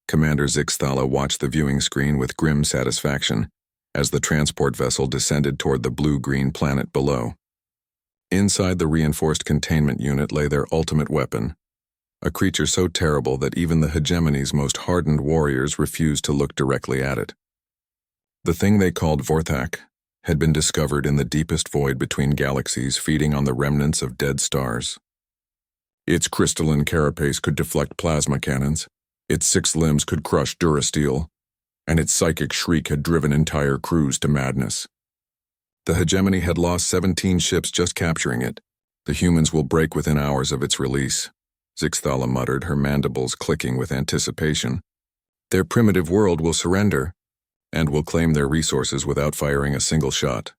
Commander Zixthala watched the viewing screen with grim satisfaction as the transport vessel descended toward the blue-green planet below. Inside the reinforced containment unit lay their ultimate weapon, a creature so terrible that even the hegemony's most hardened warriors refused to look directly at it. The thing they called Vorthak had been discovered in the deepest void between galaxies, feeding on the remnants of dead stars. Its crystalline carapace could deflect plasma cannons, its 6 limbs could crush durasteel, and its psychic shriek had driven entire crews to madness. The hegemony had lost 17 ships just capturing it. The humans will break within hours of its release, Zixthala muttered, her mandibles clicking with anticipation. Their primitive world will surrender, and will claim their resources without firing a single shot.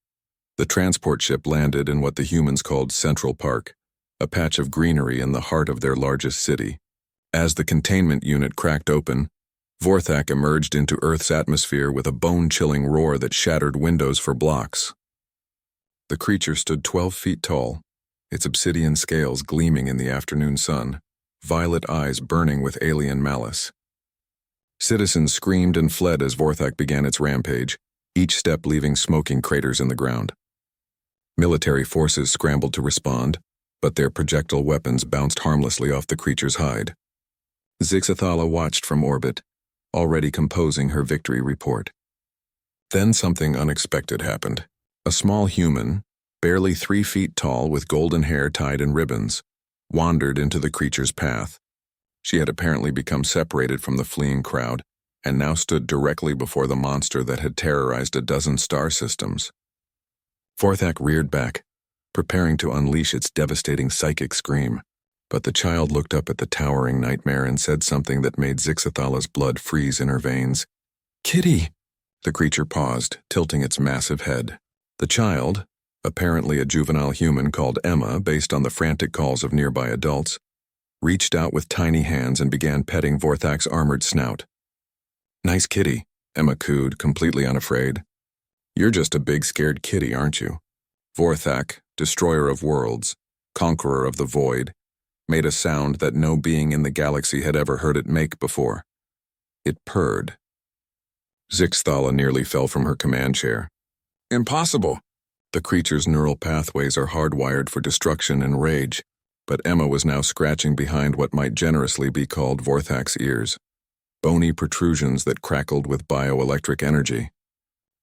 The transport ship landed in what the humans called Central Park, a patch of greenery in the heart of their largest city. As the containment unit cracked open, Vorthak emerged into Earth's atmosphere with a bone-chilling roar that shattered windows for blocks. The creature stood 12 feet tall, its obsidian scales gleaming in the afternoon sun, violet eyes burning with alien malice. Citizens screamed and fled as Vorthak began its rampage, each step leaving smoking craters in the ground. Military forces scrambled to respond, but their projectile weapons bounced harmlessly off the creature's hide. Zixthala watched from orbit, already composing her victory report. Then something unexpected happened. A small human, barely 3 feet tall with golden hair tied in ribbons, wandered into the creature's path. She had apparently become separated from the fleeing crowd and now stood directly before the monster that had terrorized a dozen star systems. Vorthak reared back, preparing to unleash its devastating psychic scream, but the child looked up at the towering nightmare and said something that made Zixthala's blood freeze in her veins. "Kitty!" The creature paused, tilting its massive head. The child, apparently a juvenile human called Emma based on the frantic calls of nearby adults, reached out with tiny hands and began petting Vorthak's armored snout. "Nice kitty," Emma cooed, completely unafraid. "You're just a big scared kitty, aren't you?" Vorthak, destroyer of worlds, conqueror of the void, made a sound that no being in the galaxy had ever heard it make before. It purred. Zixthala nearly fell from her command chair. "Impossible!" The creature's neural pathways are hardwired for destruction and rage, but Emma was now scratching behind what might generously be called Vorthak's ears, bony protrusions that crackled with bioelectric energy.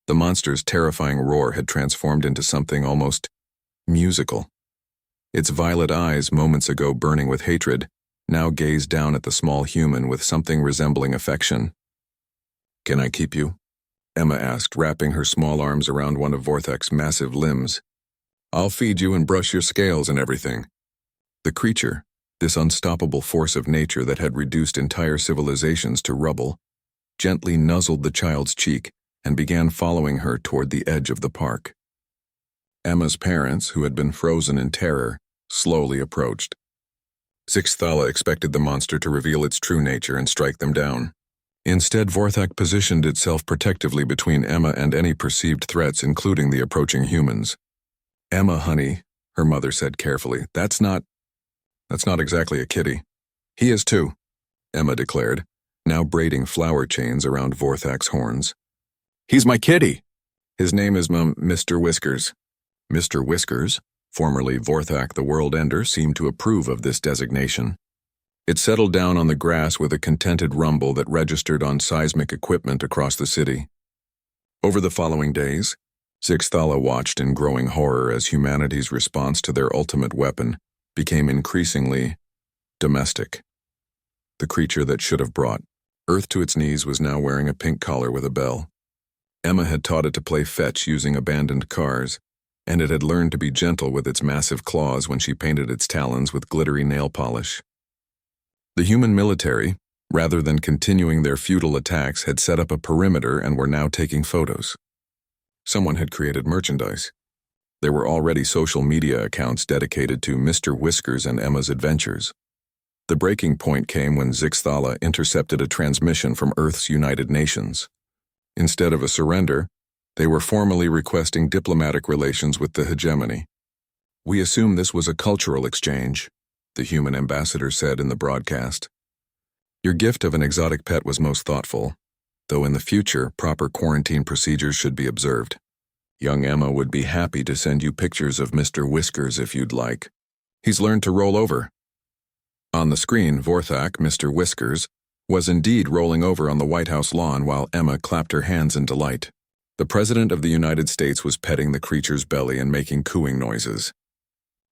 The monster's terrifying roar had transformed into something almost musical. Its violet eyes, moments ago burning with hatred, now gazed down at the small human with something resembling affection. "Can I keep you?" Emma asked, wrapping her small arms around one of Vorthak's massive limbs. "I'll feed you and brush your scales and everything." The creature, this unstoppable force of nature that had reduced entire civilizations to rubble, gently nuzzled the child's cheek and began following her toward the edge of the park. Emma's parents, who had been frozen in terror, slowly approached. Zixthala expected the monster to reveal its true nature and strike them down. Instead, Vorthak positioned itself protectively between Emma and any perceived threats, including the approaching humans. "Emma, honey," her mother said carefully, That's not exactly a kitty." "He is too," Emma declared, now braiding flower chains around Vorthak's horns. "He's my kitty. His name is Mr. Whiskers." Mr. Whiskers, formerly Vorthak the World Ender, seemed to approve of this designation. It settled down on the grass with a contented rumble that registered on seismic equipment across the city. Over the following days, Zixthala watched in growing horror as humanity's response to their ultimate weapon became increasingly domestic. The creature that should have brought Earth to its knees was now wearing a pink collar with a bell. Emma had taught it to play fetch using abandoned cars, and it had learned to be gentle with its massive claws when she painted its talons with glittery nail polish. The human military, rather than continuing their futile attacks, had set up a perimeter and were now taking photos. Someone had created merchandise. There were already social media accounts dedicated to Mr. Whiskers and Emma's adventures. The breaking point came when Zixthala intercepted a transmission from Earth's United Nations. Instead of a surrender, they were formally requesting diplomatic relations with the hegemony. "We assume this was a cultural exchange," the human ambassador said in the broadcast. Your gift of an exotic pet was most thoughtful, though in the future, proper quarantine procedures should be observed. Young Emma would be happy to send you pictures of Mr. Whiskers if you'd like. He's learned to roll over. On the screen, Vorthak, Mr. Whiskers, was indeed rolling over on the White House lawn while Emma clapped her hands in delight. The President of the United States was petting the creature's belly and making cooing noises.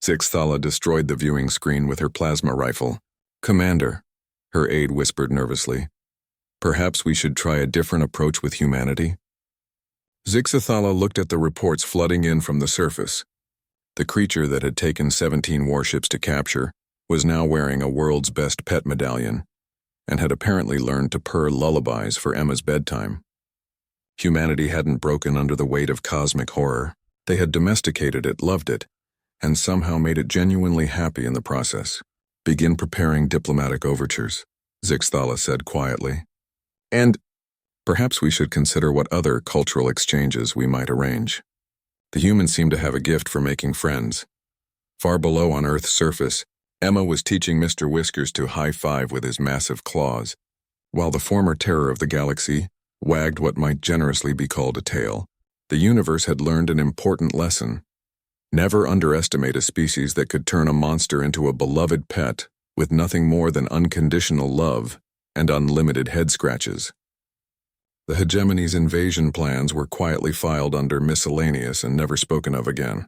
Zixthala destroyed the viewing screen with her plasma rifle. "Commander," her aide whispered nervously, "perhaps we should try a different approach with humanity?" Zixthala looked at the reports flooding in from the surface. The creature that had taken 17 warships to capture was now wearing a world's best pet medallion and had apparently learned to purr lullabies for Emma's bedtime. Humanity hadn't broken under the weight of cosmic horror. They had domesticated it, loved it, and somehow made it genuinely happy in the process. "Begin preparing diplomatic overtures," Zixthala said quietly. "And perhaps we should consider what other cultural exchanges we might arrange." The humans seemed to have a gift for making friends. Far below on Earth's surface, Emma was teaching Mr. Whiskers to high-five with his massive claws, while the former terror of the galaxy wagged what might generously be called a tail. The universe had learned an important lesson. Never underestimate a species that could turn a monster into a beloved pet with nothing more than unconditional love and unlimited head scratches. The hegemony's invasion plans were quietly filed under miscellaneous and never spoken of again.